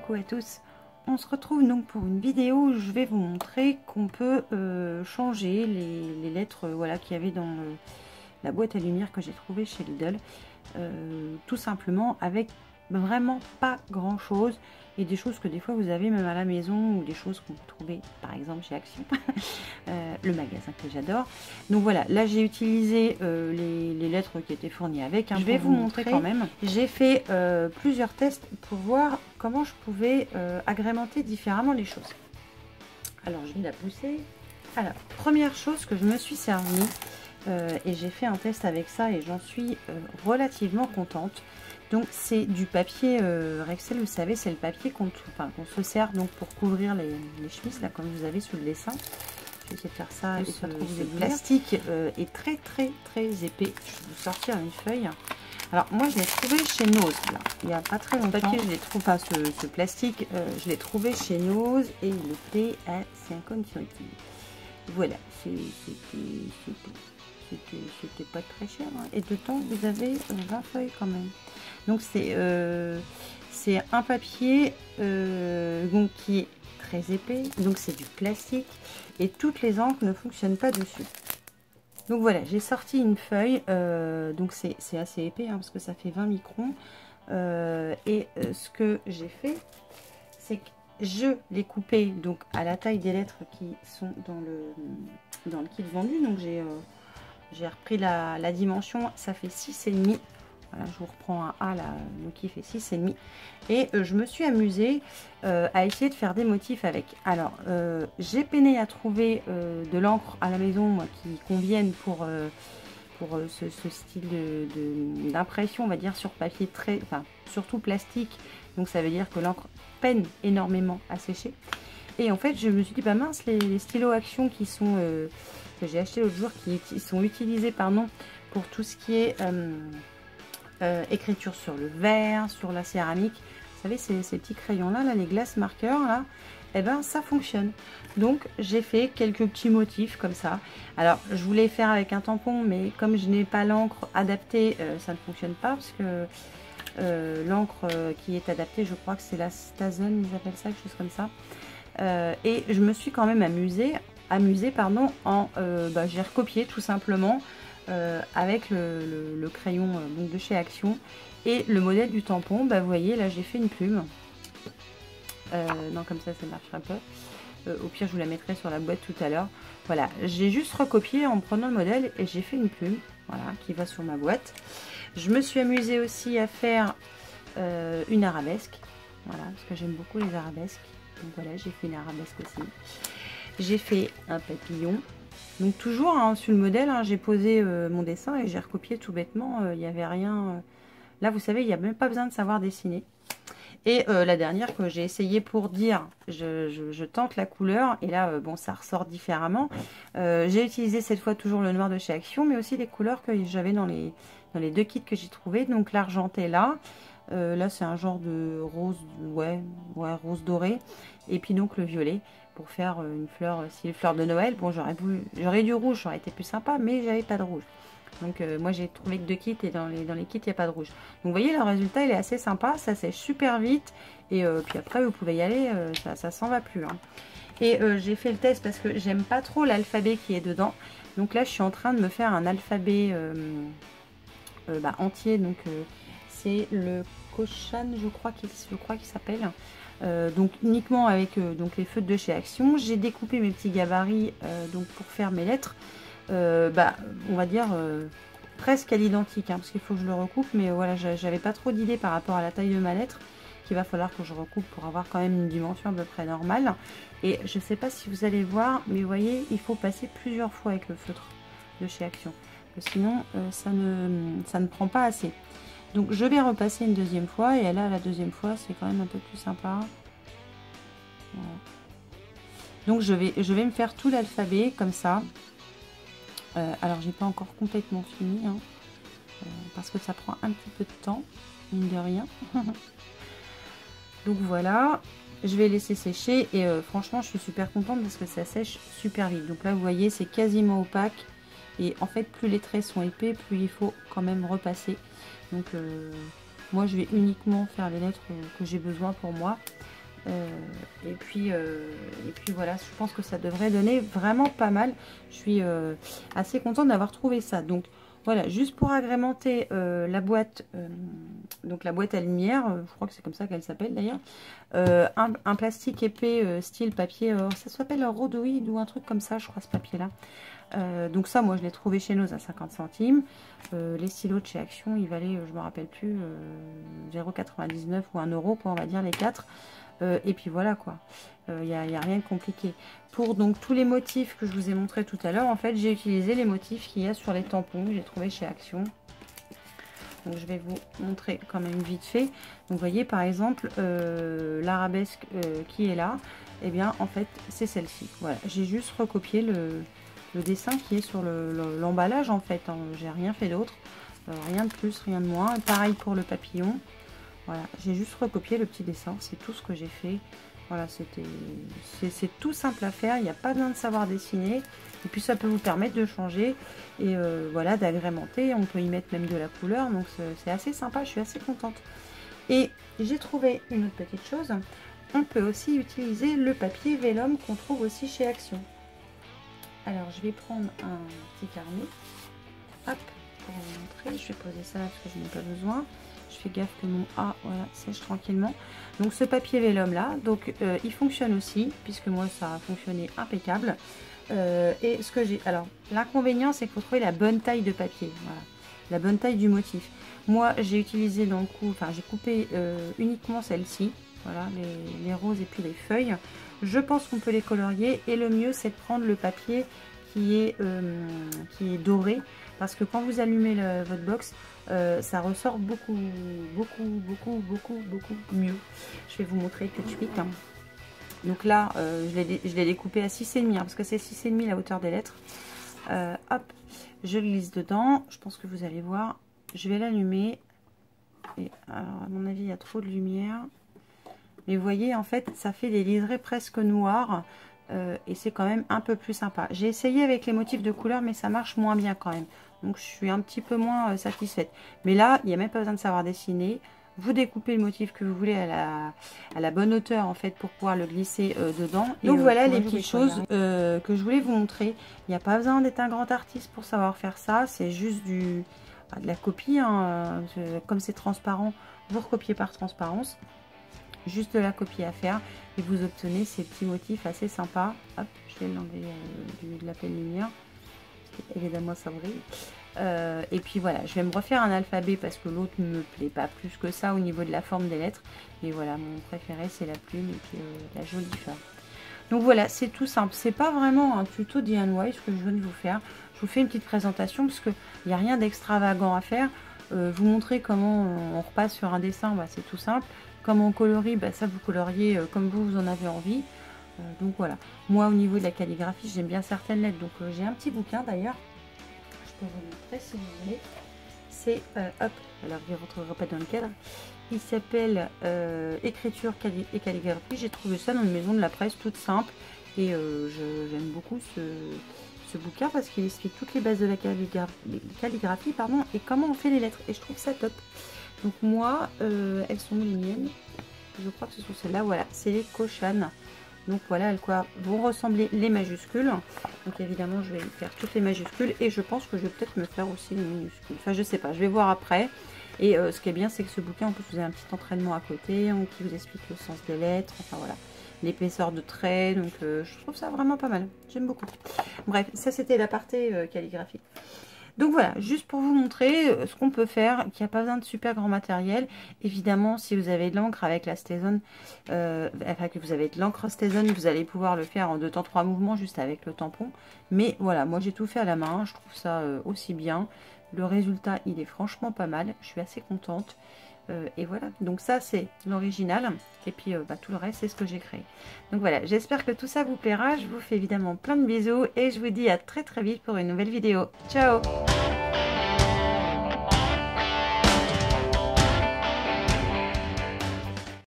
coucou à tous. On se retrouve donc pour une vidéo où je vais vous montrer qu'on peut changer les lettres voilà, qu'il y avait dans la boîte à lumière que j'ai trouvée chez Lidl. Tout simplement avec vraiment pas grand chose et des choses que des fois vous avez même à la maison ou des choses qu'on peut trouver par exemple chez Action, le magasin que j'adore. Donc voilà, là j'ai utilisé les lettres qui étaient fournies avec. Je vais vous montrer quand même. J'ai fait plusieurs tests pour voir comment je pouvais agrémenter différemment les choses. Alors je vais la pousser. Alors première chose que je me suis servie et j'ai fait un test avec ça et j'en suis relativement contente. Donc c'est du papier Rexel, vous savez, c'est le papier qu'on se sert donc pour couvrir les chemises là comme vous avez sous le dessin. Je vais essayer de faire ça. Et ce plastique est très épais. Je vais vous sortir une feuille. Alors moi je l'ai trouvé chez Nose là, il n'y a pas très longtemps. Je l'ai trouvé, enfin ce plastique, je l'ai trouvé chez Nose et il était à 50 centimes. Voilà, c'était pas très cher hein. Et dedans vous avez 20 feuilles quand même. Donc c'est un papier donc, qui est très épais, donc c'est du plastique et toutes les encres ne fonctionnent pas dessus. Donc voilà, j'ai sorti une feuille, donc c'est assez épais hein, parce que ça fait 20 microns. Ce que j'ai fait, c'est que je l'ai coupé donc à la taille des lettres qui sont dans le kit vendu. Donc j'ai repris la dimension, ça fait 6,5. Voilà, je vous reprends un A là, donc qui fait 6,5. Et je me suis amusée à essayer de faire des motifs avec. Alors, j'ai peiné à trouver de l'encre à la maison moi, qui convienne pour ce style d'impression, on va dire, sur papier surtout plastique. Donc ça veut dire que l'encre peine énormément à sécher. Et en fait, je me suis dit, bah mince, les stylos Action qui sont que j'ai acheté l'autre jour, qui sont utilisés pour tout ce qui est écriture sur le verre, sur la céramique. Vous savez, ces petits crayons là, les glace marqueurs là, et ben ça fonctionne. Donc j'ai fait quelques petits motifs comme ça. Alors je voulais faire avec un tampon, mais comme je n'ai pas l'encre adaptée, ça ne fonctionne pas parce que l'encre qui est adaptée, je crois que c'est la Stazen, ils appellent ça, quelque chose comme ça. Et je me suis quand même amusée j'ai recopié tout simplement avec le crayon donc de chez Action et le modèle du tampon. Bah, vous voyez là j'ai fait une plume. Non, comme ça marchera pas. Au pire je vous la mettrai sur la boîte tout à l'heure. Voilà, j'ai juste recopié en prenant le modèle et j'ai fait une plume, voilà, qui va sur ma boîte. Je me suis amusée aussi à faire une arabesque, voilà, parce que j'aime beaucoup les arabesques. Donc voilà, j'ai fait une arabesque aussi. J'ai fait un papillon. Donc toujours hein, sur le modèle, hein, j'ai posé mon dessin et j'ai recopié tout bêtement. Il n'y avait rien. Là, vous savez, il n'y a même pas besoin de savoir dessiner. Et la dernière que j'ai essayé pour dire, je tente la couleur. Et là, bon, ça ressort différemment. J'ai utilisé cette fois toujours le noir de chez Action, mais aussi les couleurs que j'avais dans les deux kits que j'ai trouvé. Donc l'argenté là. Là, c'est un genre de rose, ouais, rose doré. Et puis donc le violet pour faire une fleur, si fleur de Noël. Bon, j'aurais du rouge, ça aurait été plus sympa, mais j'avais pas de rouge. Donc moi j'ai trouvé que 2 kits et dans les kits il n'y a pas de rouge. Donc vous voyez le résultat il est assez sympa, ça sèche super vite et puis après vous pouvez y aller, ça s'en va plus. Hein. Et j'ai fait le test parce que j'aime pas trop l'alphabet qui est dedans. Donc là je suis en train de me faire un alphabet entier. Donc c'est le Kochan, je crois qu'il s'appelle. Donc uniquement avec donc les feutres de chez Action. J'ai découpé mes petits gabarits donc pour faire mes lettres. On va dire presque à l'identique hein, parce qu'il faut que je le recoupe, mais voilà, j'avais pas trop d'idées par rapport à la taille de ma lettre qu'il va falloir que je recoupe pour avoir quand même une dimension à peu près normale. Et je sais pas si vous allez voir, mais vous voyez, il faut passer plusieurs fois avec le feutre de chez Action, parce que sinon ça ne prend pas assez. Donc je vais repasser une deuxième fois, et là la deuxième fois c'est quand même un peu plus sympa. Voilà. Donc je vais me faire tout l'alphabet comme ça. Alors j'ai pas encore complètement fini hein, parce que ça prend un petit peu de temps, mine de rien. Donc voilà, je vais laisser sécher et franchement je suis super contente parce que ça sèche super vite. Donc là vous voyez c'est quasiment opaque et en fait plus les traits sont épais, plus il faut quand même repasser. Donc moi je vais uniquement faire les lettres que j'ai besoin pour moi. Et puis voilà, je pense que ça devrait donner vraiment pas mal. Je suis assez contente d'avoir trouvé ça. Donc voilà, juste pour agrémenter la boîte, donc la boîte à lumière, je crois que c'est comme ça qu'elle s'appelle d'ailleurs, un plastique épais style papier, ça s'appelle un rhodoïde ou un truc comme ça, je crois, ce papier-là. Donc ça, moi, je l'ai trouvé chez nous à 50 centimes. Les stylos de chez Action, ils valaient, je me rappelle plus, 0,99 ou 1 euro, quoi, on va dire, les 4. Et puis voilà, quoi. Y a rien de compliqué. Pour donc tous les motifs que je vous ai montré tout à l'heure, en fait, j'ai utilisé les motifs qu'il y a sur les tampons que j'ai trouvé chez Action. Donc je vais vous montrer quand même vite fait. Donc vous voyez par exemple l'arabesque qui est là, et bien en fait c'est celle-ci. Voilà, j'ai juste recopié le dessin qui est sur l'emballage en fait. Hein. J'ai rien fait d'autre, rien de plus, rien de moins. Pareil pour le papillon. Voilà, j'ai juste recopié le petit dessin, c'est tout ce que j'ai fait. Voilà, c'est tout simple à faire, il n'y a pas besoin de savoir dessiner. Et puis ça peut vous permettre de changer et voilà, d'agrémenter. On peut y mettre même de la couleur, donc c'est assez sympa, je suis assez contente. Et j'ai trouvé une autre petite chose, on peut aussi utiliser le papier vélum qu'on trouve aussi chez Action. Alors je vais prendre un petit carnet, hop, pour vous montrer, je vais poser ça là parce que je n'ai pas besoin. Je fais gaffe que mon A, voilà, sèche tranquillement. Donc ce papier vélum là, donc il fonctionne aussi, puisque moi ça a fonctionné impeccable. Et ce que j'ai, alors l'inconvénient c'est qu'il faut trouver la bonne taille de papier, voilà, la bonne taille du motif. Moi j'ai utilisé dans le coup, enfin j'ai coupé uniquement celle-ci, voilà, les roses et puis les feuilles. Je pense qu'on peut les colorier et le mieux c'est de prendre le papier qui est doré, parce que quand vous allumez votre box, ça ressort beaucoup mieux. Je vais vous montrer tout de suite. Hein. Donc là, je l'ai découpé à 6,5, hein, parce que c'est 6,5 la hauteur des lettres. Hop, je le glisse dedans. Je pense que vous allez voir. Je vais l'allumer. Et alors, à mon avis, il y a trop de lumière. Mais vous voyez, en fait, ça fait des liserés presque noirs. Et c'est quand même un peu plus sympa. J'ai essayé avec les motifs de couleur, mais ça marche moins bien quand même. Donc je suis un petit peu moins satisfaite. Mais là, il n'y a même pas besoin de savoir dessiner. Vous découpez le motif que vous voulez à la bonne hauteur en fait pour pouvoir le glisser dedans. Et donc voilà les petites choses que je voulais vous montrer. Il n'y a pas besoin d'être un grand artiste pour savoir faire ça. C'est juste de la copie. Hein. Comme c'est transparent, vous recopiez par transparence. Juste de la copie à faire et vous obtenez ces petits motifs assez sympas. Hop, je vais l'enlever de la pleine lumière. Évidemment ça brille. Et puis voilà, je vais me refaire un alphabet parce que l'autre ne me plaît pas plus que ça au niveau de la forme des lettres. Et voilà, mon préféré c'est la plume et puis la jolie fleur. Donc voilà, c'est tout simple. C'est pas vraiment un tuto DIY ce que je viens de vous faire. Je vous fais une petite présentation parce qu'il n'y a rien d'extravagant à faire. Vous montrer comment on repasse sur un dessin, bah, c'est tout simple. Comment on colorie, bah, ça vous coloriez comme vous en avez envie. Donc voilà, moi au niveau de la calligraphie j'aime bien certaines lettres, donc j'ai un petit bouquin d'ailleurs, je peux vous montrer si vous voulez, c'est, hop, alors je ne rentrerai pas dans le cadre, il s'appelle Écriture et calligraphie, j'ai trouvé ça dans une maison de la presse toute simple, et j'aime beaucoup ce bouquin parce qu'il explique toutes les bases de la calligraphie, pardon, et comment on fait les lettres, et je trouve ça top. Donc moi, elles sont où les miennes? Je crois que ce sont celles-là, voilà, c'est les Koshan. Donc voilà à quoi vont ressembler les majuscules. Donc évidemment je vais faire toutes les majuscules et je pense que je vais peut-être me faire aussi les minuscules. Enfin je sais pas, je vais voir après. Et ce qui est bien c'est que ce bouquin en plus vous avez un petit entraînement à côté qui vous explique le sens des lettres. Enfin voilà, l'épaisseur de traits. Donc je trouve ça vraiment pas mal. J'aime beaucoup. Bref, ça c'était la partie calligraphique. Donc voilà, juste pour vous montrer ce qu'on peut faire, qu'il n'y a pas besoin de super grand matériel. Évidemment, si vous avez de l'encre avec la Stézone, enfin que vous avez de l'encre Stézone, vous allez pouvoir le faire en 2 temps 3 mouvements juste avec le tampon. Mais voilà, moi j'ai tout fait à la main, je trouve ça aussi bien. Le résultat, il est franchement pas mal, je suis assez contente. Et voilà, donc ça c'est l'original et puis tout le reste c'est ce que j'ai créé. Donc voilà, j'espère que tout ça vous plaira, je vous fais évidemment plein de bisous et je vous dis à très vite pour une nouvelle vidéo. Ciao!